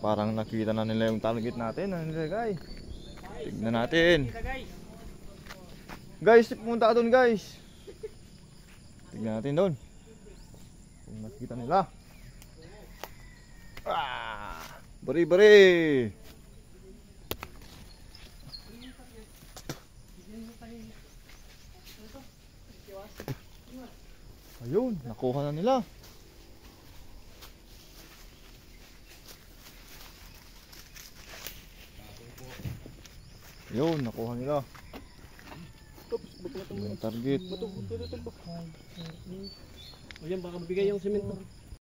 Parang nakita na nila yung target natin na nilagay. Tignan natin. Guys, pumunta ka doon guys. Tignan natin doon. Kung nakita nila. Bari-bari. Ayun, nakuha na nila. Ayun, nakuha nila. Yung target. Ayan, baka mabigay yung semento.